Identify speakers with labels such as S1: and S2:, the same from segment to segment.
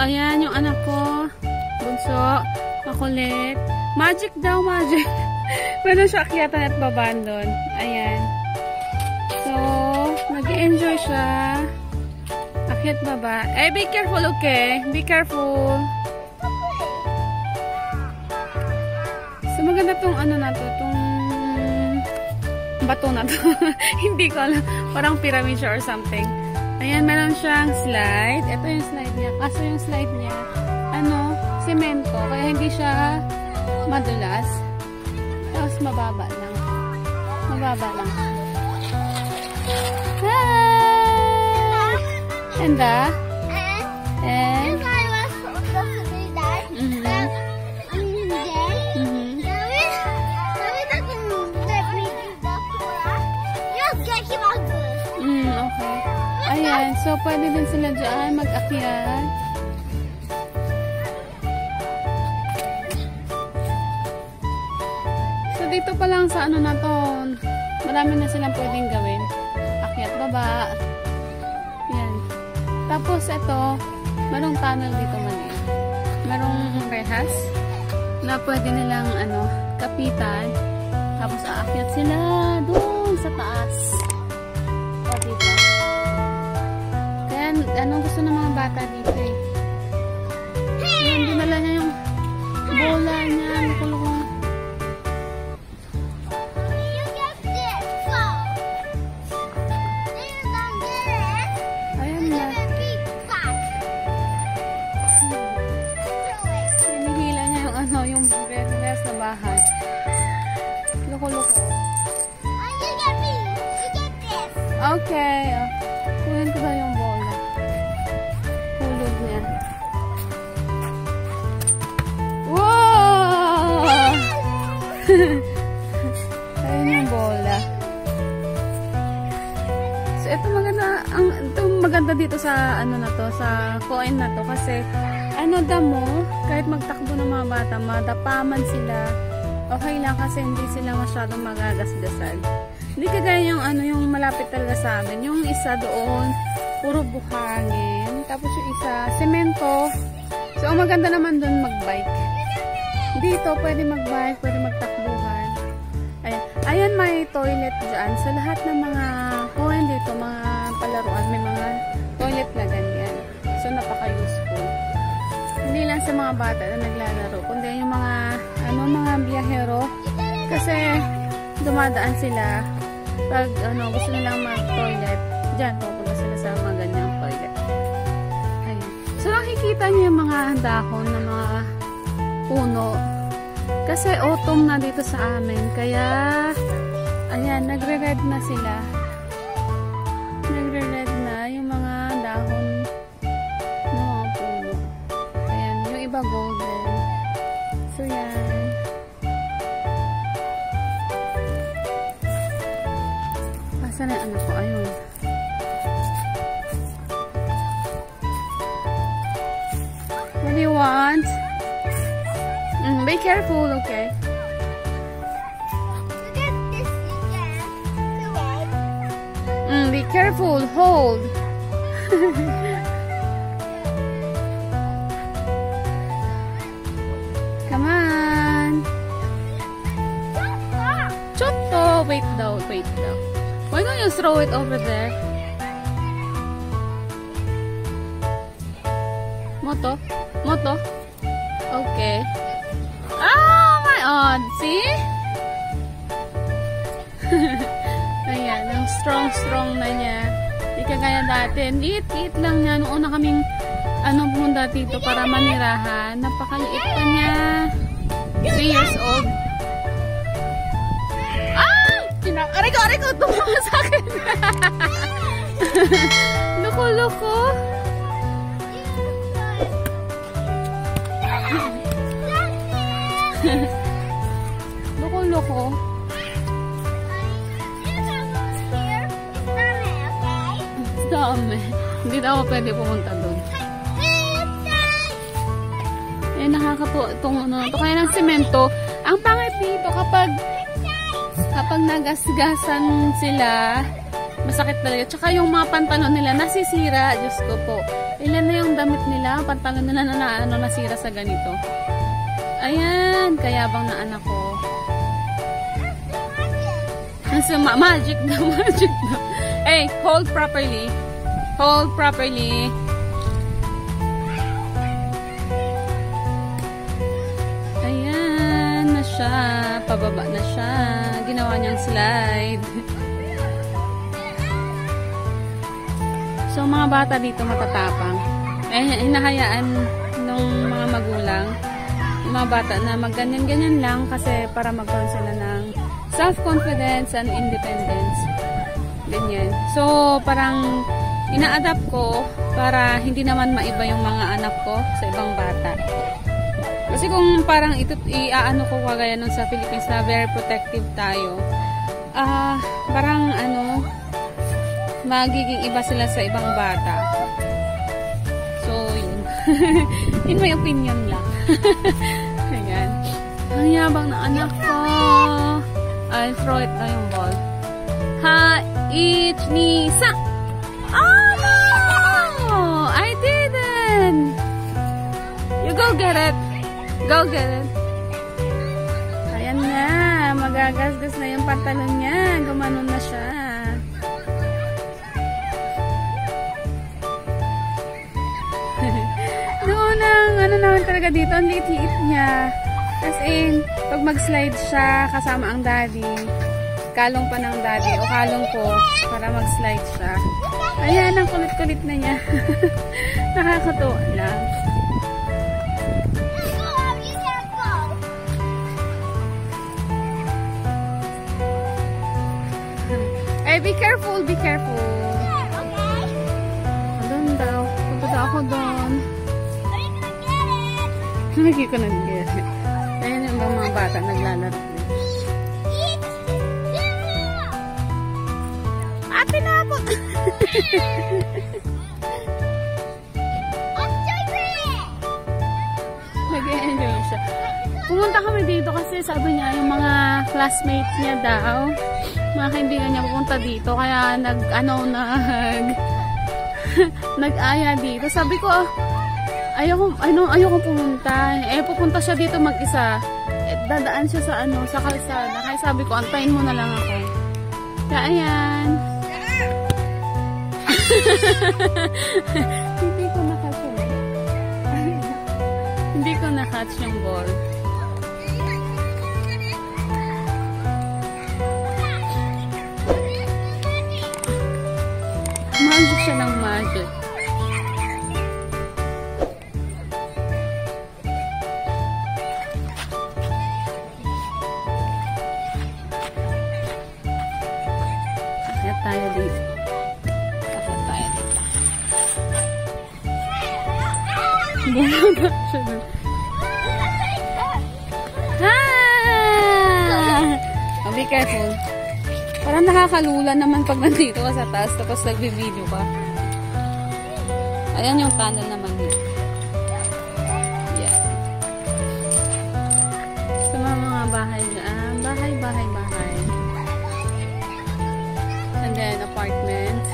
S1: ayan yung anak ko. Bunso. Makulit. Magic daw, magic. Pwede siya akyatan at babaan doon. Ayan. So, mag-enjoy siya. Akyat baba. Eh, be careful, okay? Be careful. So, maganda tong ano na to, tong bato na to. Hindi ko alam. Parang pyramid siya or something. Ayan, meron siyang slide. Ito yung slide niya. Kaso yung slide niya, ano, semento. Kaya hindi siya madulas. Tapos mababa lang. Mababa lang. Hi! And okay. Ayan, so pwede din sila dyan mag-akyat. So dito pa lang sa ano na to, marami na silang pwedeng gawin. Akyat baba. Yan. Tapos ito, merong tunnel dito maliit. Merong rehas na pwede nilang ano, kapitan. Tapos aakyat sila doon sa taas. O dito. Kaya anong gusto ng mga bata dito eh. Ayan, dinala niya yung bola niya. Lukulukong. Okay. Kunin ko ba yung bola? Hulog niya. Wow! Ayun yung bola. So, ito maganda dito sa ano na to, sa coin na to. Kasi, ano damo, kahit magtakbo ng mga bata, madapaman sila. Okay lang kasi hindi sila masyadong magagasgasan. Hindi kagaya yung ano, yung malapit talaga sa amin. Yung isa doon, puro buhangin. Tapos yung isa, semento. So, ang maganda naman doon mag-bike. Dito, pwede mag-bike, pwede magtakbuhan. Ayan. Ayan, may toilet dyan. So, lahat ng mga coin dito, mga palaruan, may mga toilet na ganyan. So, napaka-useful. Hindi lang sa mga bata na naglalaro, kundi yung mga, ano, mga biyahero. Kasi, dumadaan sila pag ano, gusto nilang mag-toilet, dyan, pupunta sila sa mga ganyang toilet. Ayan. So, nakikita niyo yung mga dahon ng mga puno. Kasi autumn na dito sa amin. Kaya, ayan, nagre-red na sila. Nagre-red na yung mga dahon ng mga puno. Ayan, yung iba golden. So, yan. Saan na ano ko? Ayun. What do you want? Be careful, okay? Be careful, hold. Come on. Chotto. Wait daw, wait daw. Why don't you throw it over there? Moto? Moto? Okay. Oh my god! See? Ayan, ang strong na niya. Hindi kagaya dati. Liit lang niya. Noong una kaming pumunta dito para manirahan. Napakaliit pa niya. 3 years old. Aray ko, tumama sa akin. Loko. Loko. Dami. Hindi na ako pwede pumunta doon. Eh, nakakapo itong ano na ito. Kaya ng semento. Ang pangit dito kapag nagasgasan sila, Masakit talaga. Tsaka yung mga pantalon nila nasisira. Diyos ko po. Ilan na yung damit nila, pantalon nila na nasira sa ganito. Ayan, kayabang na anak ko. So, magic na, magic na. Hey, hold properly. Hold properly. Ayan na siya. Pababa na siya. Ginawa niyang slide. So, mga bata dito matatapang. Hinahayaan ng mga magulang, yung mga bata na magganyan-ganyan lang kasi para magkaroon sila ng self-confidence and independence. Ganyan. So, parang ina-adapt ko para hindi naman maiba yung mga anak ko sa ibang bata. Kasi kung parang iaano ko kagaya nun sa Philippines na very protective tayo, parang magiging iba sila sa ibang bata. So, yun. In my opinion lang. Ayan. Ang yabang na anak ko. I'll throw it na yung ball. Ha, ich, ni, sa. Oh, no! I didn't! You go get it. Go get it. Ayan na. Magagasgas na yung pantalon niya. Gumanon na siya. Noon ang naman talaga dito, ang liit-liit niya. As in, pag mag-slide siya kasama ang daddy, kalong pa ng daddy o kalong ko para mag-slide siya. Ayan, ang kulit-kulit na niya. Nakakatuwa lang. Hey, be careful, be careful. Doon daw. Punta daw ako doon. Hindi ko nag-get. Ayan yung mga bata naglalaro. Ate na po! Nag-enjoy siya. Pumunta kami dito kasi sabi niya yung mga classmates niya daw, mga kaibigan niya pupunta dito. Kaya nag-aya dito. Sabi ko, ayoko pumunta. Pupunta siya dito mag-isa. Dadaan siya sa kalsada. Kaya sabi ko, antayin mo na lang ako. Kaya ayan. Hindi ko na-catch yun. Hindi ko na-catch yung ball. Magic siya ng magic. Akyat tayo dito. Akyat tayo dito. Bumaba siya dun. Oh, be careful. Parang nakakalula naman pag nandito ka sa taas tapos nagbe-video ka. Ayan yung tunnel naman dito. Yeah. Sa mga bahay dyan. Bahay. And then apartment.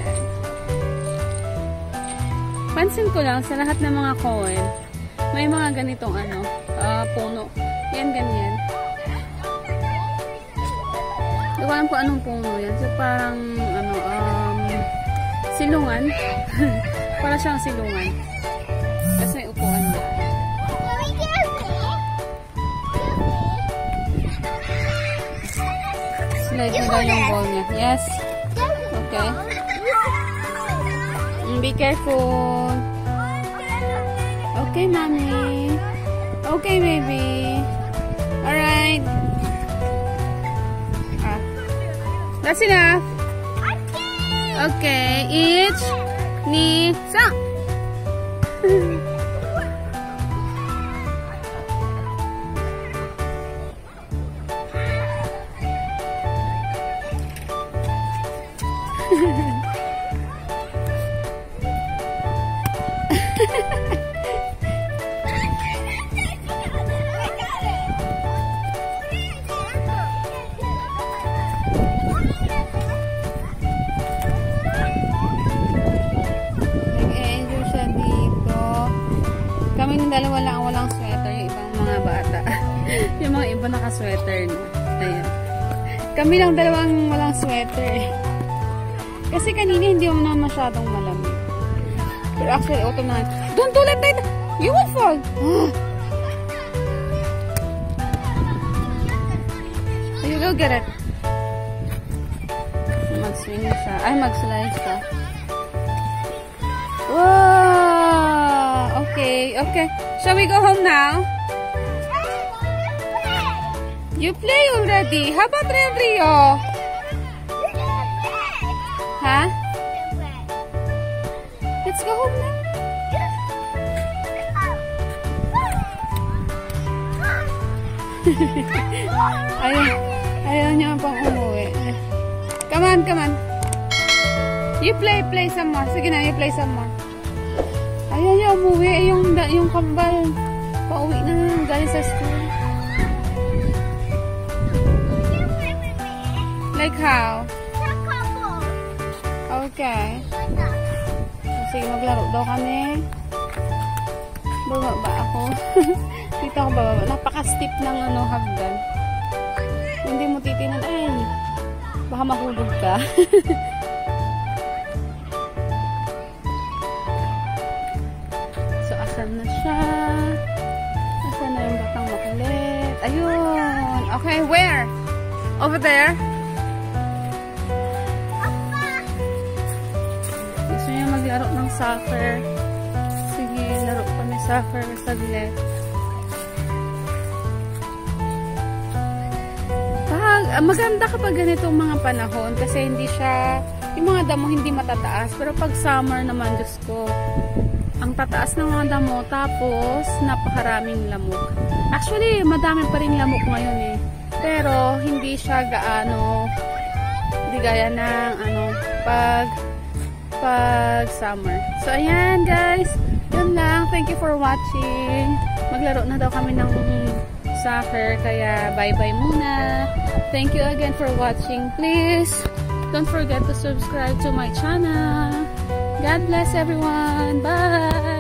S1: Yeah. Pansin ko lang sa lahat ng mga coin, may mga ganitong puno. Yan, ganyan. Hindi ko alam kung anong puno yan. So, parang, silungan. Para siyang silungan. Kasi may upuan dyan. Slide mo daw yung ball niya. Yes. Okay. Be careful. Okay, mommy. Okay, baby. Alright. That's enough. Okay. Ich, ni, sa. sweater na. Ayan. Kami lang dalawang walang sweater. Kasi kanina hindi mo na masyadong malamig. Pero actually, autumn na. Don't do like that! You will fall! You go get it. Mag-swing siya. Ay, mag-slide siya. Wow! Okay, okay. Shall we go home now? You play already. How about Rio? Huh? Let's go home now. Ayaw niya pang umuwi. Come on, come on. You play some more. Sige na, you play some more. Ayaw niya umuwi. Yung kambal. Pauwi na galing sa school. Like how? Okay. Sige, maglaro daw kami. Bababa ako. Dito ako bababa. Napaka-steep ng hagdan. Hindi mo titinan. Ay, baka mahulog ka. So, asan na siya? Asan na yung batang makulit? Ayun. Okay, where? Over there? Gusto niya maglaro ng soccer. Sige, laro kami soccer saglit. Maganda kapag ganitong mga panahon kasi hindi siya, yung mga damo hindi matataas. Pero pag summer naman, Diyos ko, ang tataas ng mga damo tapos napakaraming lamok. Actually, madami pa rin lamok ngayon eh. Pero hindi siya gaano, hindi gaya ng pag summer. So, ayan guys. Yun lang. Thank you for watching. Maglaro na daw kami ng soccer. Kaya, bye-bye muna. Thank you again for watching. Please, don't forget to subscribe to my channel. God bless everyone. Bye!